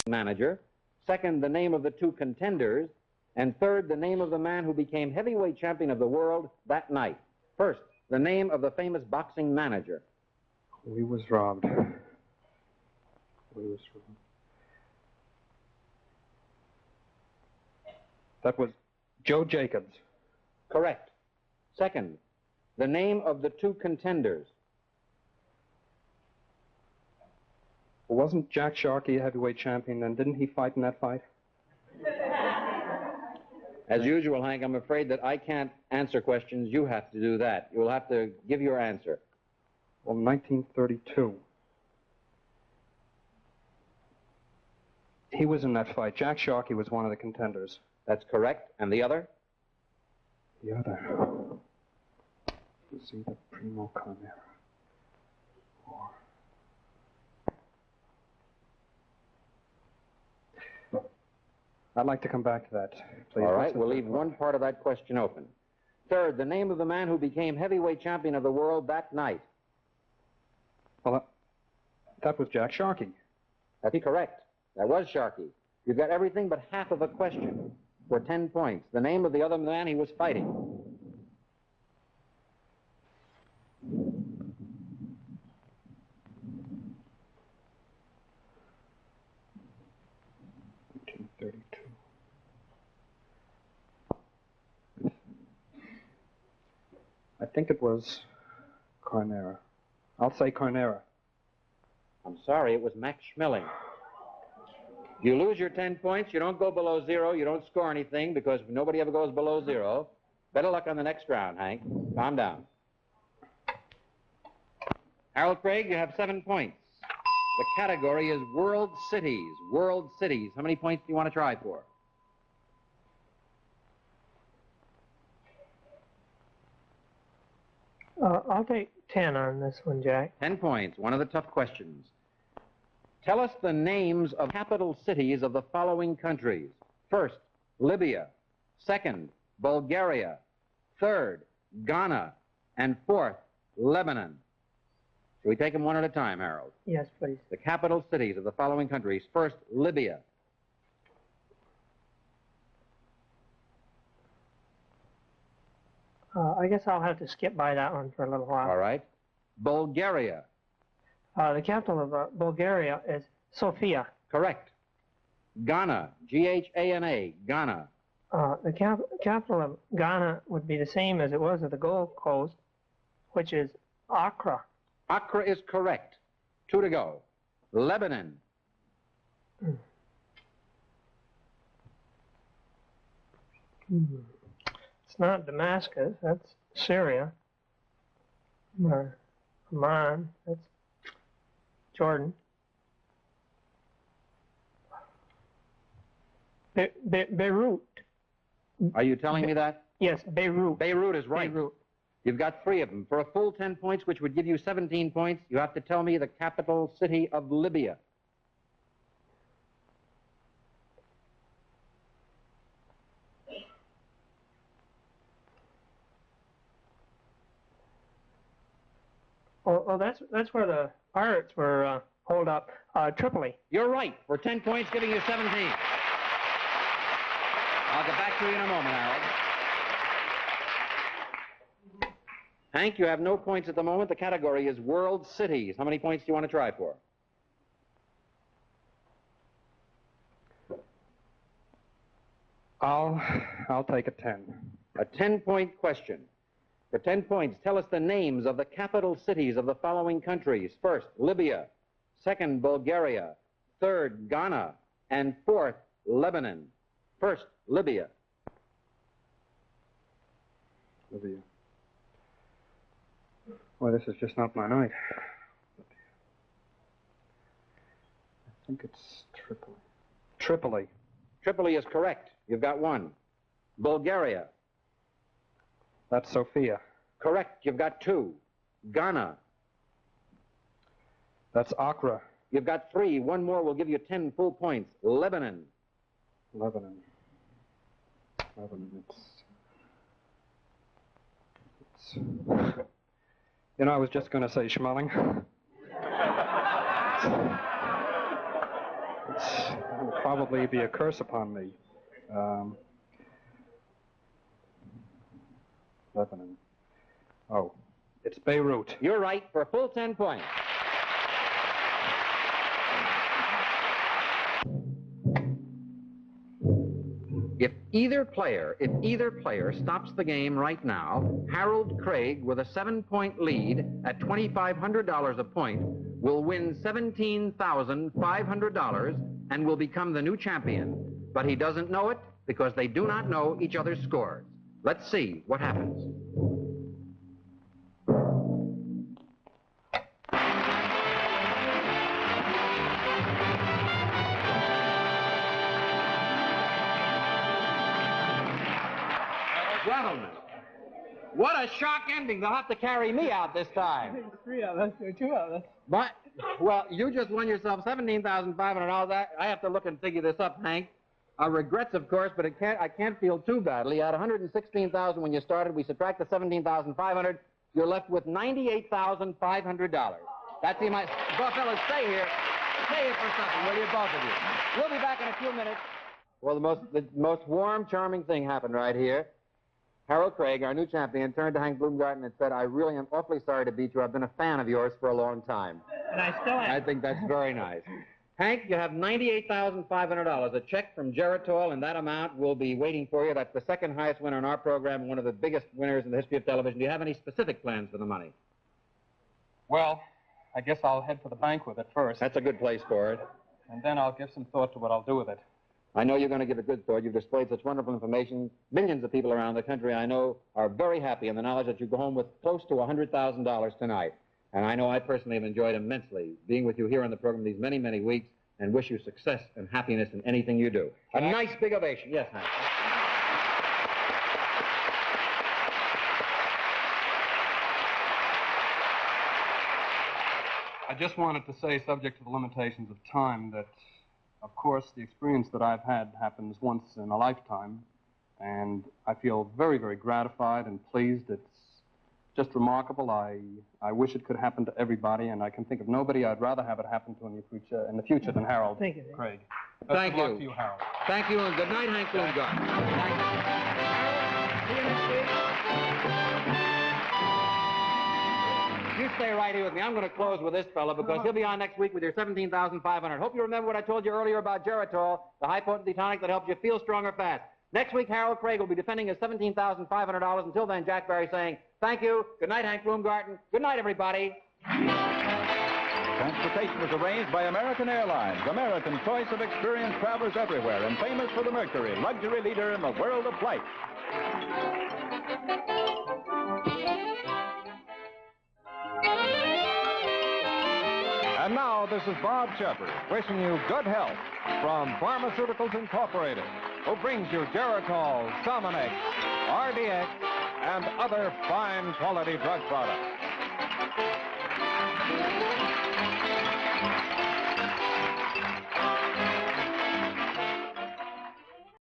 manager. Second, the name of the two contenders. And third, the name of the man who became heavyweight champion of the world that night. First, the name of the famous boxing manager. We was robbed. That was Joe Jacobs. Correct. Second, the name of the two contenders. Wasn't Jack Sharkey a heavyweight champion, and didn't he fight in that fight? As usual, Hank, I'm afraid that I can't answer questions. You have to do that. You'll have to give your answer. Well, 1932. He was in that fight. Jack Sharkey was one of the contenders. That's correct. And the other? The other. Let's see, the Primo Carnera. Or... I'd like to come back to that, please. All right, we'll leave one part of that question open. Third, the name of the man who became heavyweight champion of the world that night. Well, that was Jack Sharkey. That's correct. That was Sharkey. You've got everything but half of a question for 10 points. The name of the other man he was fighting. I think it was Carnera. I'll say Carnera. I'm sorry, it was Max Schmeling. You lose your 10 points, you don't go below zero, you don't score anything because nobody ever goes below zero. Better luck on the next round, Hank. Calm down. Harold Craig, you have 7 points. The category is World Cities. World Cities. How many points do you want to try for? I'll take 10 on this one, Jack. 10 points. One of the tough questions. Tell us the names of capital cities of the following countries. First, Libya. Second, Bulgaria. Third, Ghana. And fourth, Lebanon. Shall we take them one at a time, Harold? Yes, please. The capital cities of the following countries. First, Libya. I guess I'll have to skip by that one for a little while. All right. Bulgaria. The capital of Bulgaria is Sofia. Correct. Ghana. G-H-A-N-A. Ghana. The capital of Ghana would be the same as it was at the Gold Coast, which is Accra. Accra is correct. 2 to go. Lebanon. It's not Damascus, that's Syria. Or Amman, that's Jordan. Beirut. Are you telling me that? Yes, Beirut. Beirut is right. Beirut. You've got 3 of them. For a full 10 points, which would give you 17 points, you have to tell me the capital city of Libya. Oh, that's where the pirates were holed up. Tripoli. You're right. For 10 points, giving you 17. I'll get back to you in a moment, Harold. Hank, you have no points at the moment. The category is World Cities. How many points do you want to try for? I'll take a 10. A 10-point question. For 10 points, tell us the names of the capital cities of the following countries. First, Libya. Second, Bulgaria. Third, Ghana. And fourth, Lebanon. First, Libya. Libya. Well, this is just not my night. I think it's Tripoli. Tripoli. Tripoli is correct. You've got 1. Bulgaria. That's Sofia. Correct. You've got 2. Ghana. That's Accra. You've got 3. 1 more will give you 10 full points. Lebanon. Lebanon, it's... You know, I was just going to say Schmeling. will probably be a curse upon me. Lebanon. Oh, it's Beirut. You're right for a full 10 points. If either player stops the game right now, Harold Craig, with a 7-point lead at $2,500 a point, will win $17,500 and will become the new champion. But he doesn't know it because they do not know each other's scores. Let's see what happens. Gentlemen, what a shock ending. They'll have to carry me out this time. 3 of us or 2 of us. But, well, you just won yourself $17,500. I have to look and figure this up, Hank. Regrets, of course, but I can't feel too badly. You had $116,000 when you started. We subtract the $17,500. You're left with $98,500. That's the amount. Well, fellas, stay here. Stay here for something, will you, both of you? We'll be back in a few minutes. Well, the most warm, charming thing happened right here. Harold Craig, our new champion, turned to Hank Bloomgarten and said, I really am awfully sorry to beat you. I've been a fan of yours for a long time. And I still am. I think that's very nice. Hank, you have $98,500, a check from Geritol, and that amount will be waiting for you. That's the second highest winner in our program, one of the biggest winners in the history of television. Do you have any specific plans for the money? Well, I guess I'll head for the bank with it first. That's a good place for it. And then I'll give some thought to what I'll do with it. I know you're going to give it good thought. You've displayed such wonderful information. Millions of people around the country, I know, are very happy in the knowledge that you go home with close to $100,000 tonight. And I know I personally have enjoyed immensely being with you here on the program these many, many weeks, and wish you success and happiness in anything you do. A nice big ovation. Yes, Hank. I just wanted to say, subject to the limitations of time, that, of course, the experience that I've had happens once in a lifetime, and I feel very, very gratified and pleased. It's just remarkable. I wish it could happen to everybody, and I can think of nobody I'd rather have it happen to in the future than Harold Thank you. Craig. Thank Best of you. luck to you, Harold. Thank you, and good night, Hank Bloomgarten. Thank you. Harold, see you next week. You stay right here with me. I'm going to close with this fella because he'll be on next week with your $17,500. Hope you remember what I told you earlier about Geritol, the high-potency tonic that helps you feel stronger fast. Next week, Harold Craig will be defending his $17,500. Until then, Jack Barry saying thank you. Good night, Hank Bloomgarten. Good night, everybody. Transportation was arranged by American Airlines, American choice of experienced travelers everywhere, and famous for the Mercury, luxury leader in the world of flight. And now, this is Bob Shepard, wishing you good health from Pharmaceuticals Incorporated, who brings you Geritol, Sominex, RDX, and other fine quality drug products.